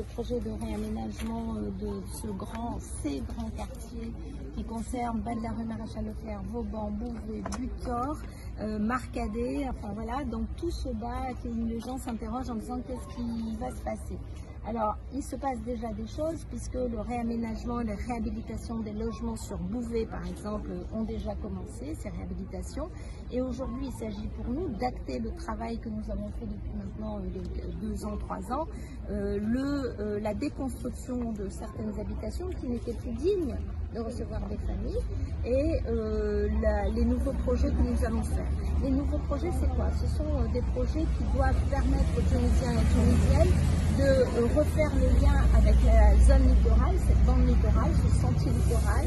ce projet de réaménagement de ces grands quartiers qui concernent bas de la rue Maréchal Leclerc, Vauban, Beauvais, Butor, Marcadet, enfin voilà, donc tout ce bas, les gens s'interrogent en disant qu'est-ce qui va se passer. Alors, il se passe déjà des choses puisque le réaménagement et la réhabilitation des logements sur Beauvais, par exemple, ont déjà commencé, ces réhabilitations. Et aujourd'hui, il s'agit pour nous d'acter le travail que nous avons fait depuis maintenant 2 ans, 3 ans, la déconstruction de certaines habitations qui n'étaient plus dignes de recevoir des familles et les nouveaux projets que nous allons faire. Les nouveaux projets, c'est quoi? Ce sont des projets qui doivent permettre aux Tunisiens et Tunisiennes de refaire le lien avec la zone littorale, cette bande littorale, ce sentier littoral,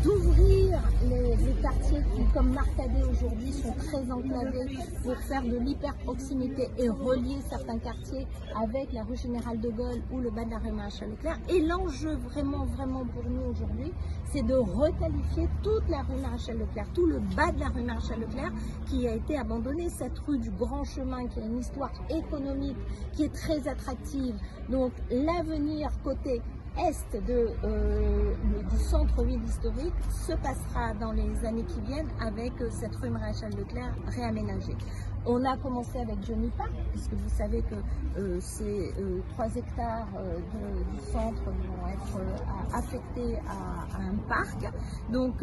d'ouvrir les quartiers qui, comme Marcadet aujourd'hui, sont très enclavés pour faire de l'hyper-proximité et relier certains quartiers avec la rue Général de Gaulle ou le bas de la rue Maréchal Leclerc. Et l'enjeu vraiment pour nous aujourd'hui, c'est de requalifier toute la rue Maréchal Leclerc, tout le bas de la rue Maréchal Leclerc qui a été abandonné, cette rue du Grand Chemin qui a une histoire économique qui est très attractive. Donc l'avenir côté est du centre-ville historique se passera dans les années qui viennent avec cette rue Maréchal Leclerc réaménagée. On a commencé avec Johnny Park, puisque vous savez que ces 3 hectares du centre vont être affectés à un parc. Donc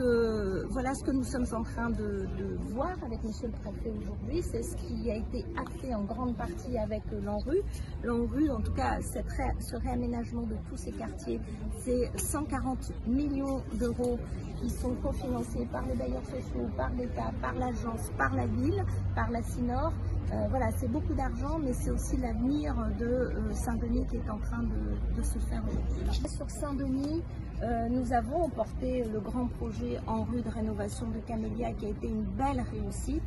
voilà ce que nous sommes en train de voir avec monsieur le préfet aujourd'hui. C'est ce qui a été acté en grande partie avec l'ANRU. L'ANRU, en tout cas, ce réaménagement de tous ces quartiers, c'est 140 millions d'euros qui sont cofinancés par les bailleurs sociaux, par l'État, par l'agence, par la ville, par la CINOR. Voilà, c'est beaucoup d'argent, mais c'est aussi l'avenir de Saint-Denis qui est en train de se faire aujourd'hui. Sur Saint-Denis, nous avons porté le grand projet en rue de rénovation de Camélia qui a été une belle réussite.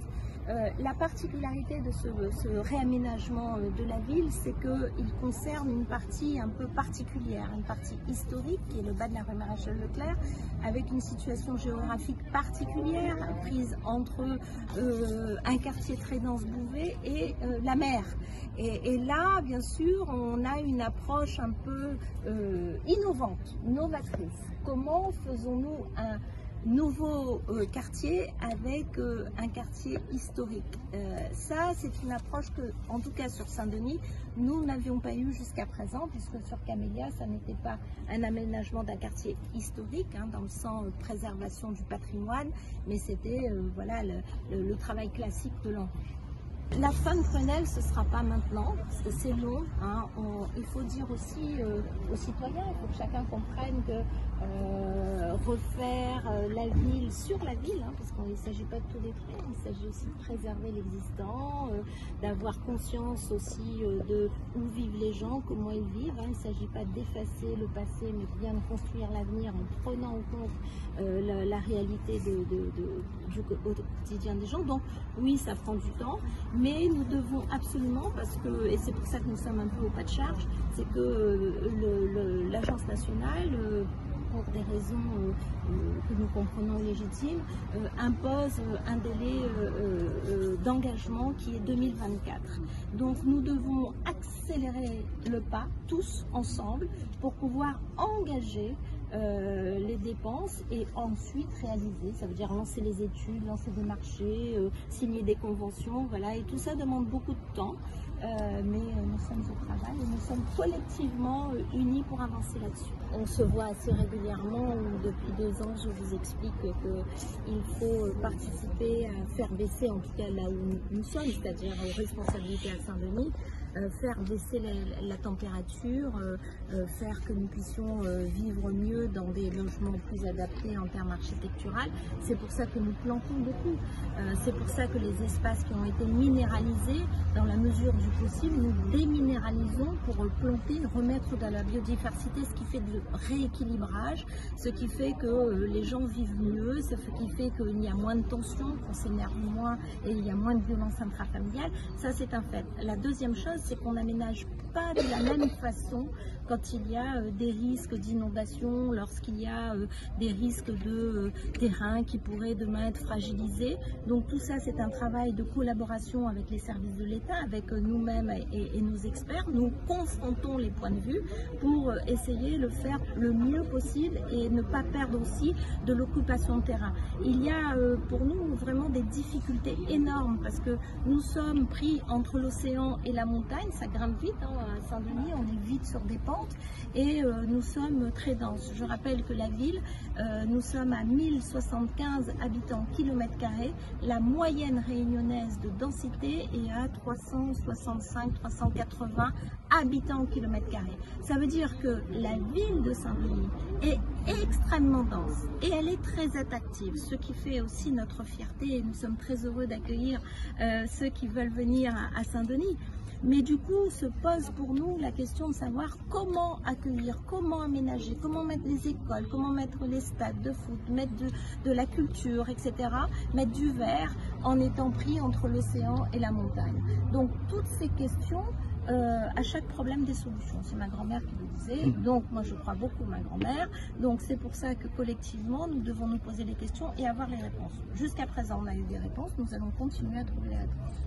La particularité de ce réaménagement de la ville, c'est qu'il concerne une partie un peu particulière, une partie historique qui est le bas de la rue Maréchal Leclerc, avec une situation géographique particulière, prise entre un quartier très dense Beauvais et la mer. Et là, bien sûr, on a une approche un peu innovante, novatrice. Comment faisons-nous un nouveau quartier avec un quartier historique? Ça, c'est une approche que, en tout cas sur Saint-Denis, nous n'avions pas eu jusqu'à présent, puisque sur Camélia, ça n'était pas un aménagement d'un quartier historique, hein, dans le sens préservation du patrimoine, mais c'était voilà, le travail classique de l'enfant. La fin de Grenelle, ce ne sera pas maintenant, parce que c'est long. Hein. Il faut dire aussi aux citoyens, il faut que chacun comprenne que refaire la ville sur la ville, hein, parce qu'il ne s'agit pas de tout détruire, il s'agit aussi de préserver l'existant, d'avoir conscience aussi de où vivent les gens, comment ils vivent. Hein. Il ne s'agit pas d'effacer le passé, mais bien de construire l'avenir en prenant en compte la réalité du quotidien des gens. Donc oui, ça prend du temps. Mais nous devons absolument, parce que, et c'est pour ça que nous sommes un peu au pas de charge, c'est que l'agence nationale, pour des raisons que nous comprenons légitimes, impose un délai d'engagement qui est 2024. Donc nous devons accélérer le pas, tous ensemble, pour pouvoir engager les dépenses et ensuite réaliser. Ça veut dire lancer les études, lancer des marchés, signer des conventions, voilà, et tout ça demande beaucoup de temps, mais nous sommes au travail et nous sommes collectivement unis pour avancer là-dessus. On se voit assez régulièrement, depuis 2 ans je vous explique qu'il faut participer à faire baisser, en tout cas là où nous sommes, c'est-à-dire aux responsabilités à Saint-Denis, faire baisser la température, faire que nous puissions vivre mieux dans des logements plus adaptés en termes architecturaux. C'est pour ça que nous plantons beaucoup. C'est pour ça que les espaces qui ont été minéralisés, dans la mesure du possible, nous déminéralisons pour planter, remettre de la biodiversité, ce qui fait du rééquilibrage, ce qui fait que les gens vivent mieux, ce qui fait qu'il y a moins de tensions, qu'on s'énerve moins et il y a moins de violence intrafamiliale. Ça, c'est un fait. La deuxième chose, c'est qu'on n'aménage pas de la même façon quand il y a des risques d'inondation, lorsqu'il y a des risques de terrain qui pourraient demain être fragilisés. Donc tout ça, c'est un travail de collaboration avec les services de l'État, avec nous-mêmes et nos experts. Nous confrontons les points de vue pour essayer de faire le mieux possible et ne pas perdre aussi de l'occupation de terrain. Il y a pour nous vraiment des difficultés énormes parce que nous sommes pris entre l'océan et la montagne. Ça grimpe vite, hein, à Saint-Denis, on est vite sur des pentes et nous sommes très denses. Je rappelle que la ville, nous sommes à 1075 habitants kilomètre carré. La moyenne réunionnaise de densité est à 365-380 habitants kilomètre carré. Ça veut dire que la ville de Saint-Denis est extrêmement dense et elle est très attractive, ce qui fait aussi notre fierté et nous sommes très heureux d'accueillir ceux qui veulent venir à Saint-Denis. Mais du coup, se pose pour nous la question de savoir comment accueillir, comment aménager, comment mettre les écoles, comment mettre les stades de foot, mettre de la culture, etc., mettre du vert en étant pris entre l'océan et la montagne. Donc toutes ces questions, à chaque problème des solutions. C'est ma grand-mère qui le disait, donc moi je crois beaucoup à ma grand-mère, donc c'est pour ça que collectivement nous devons nous poser les questions et avoir les réponses. Jusqu'à présent on a eu des réponses, nous allons continuer à trouver les réponses.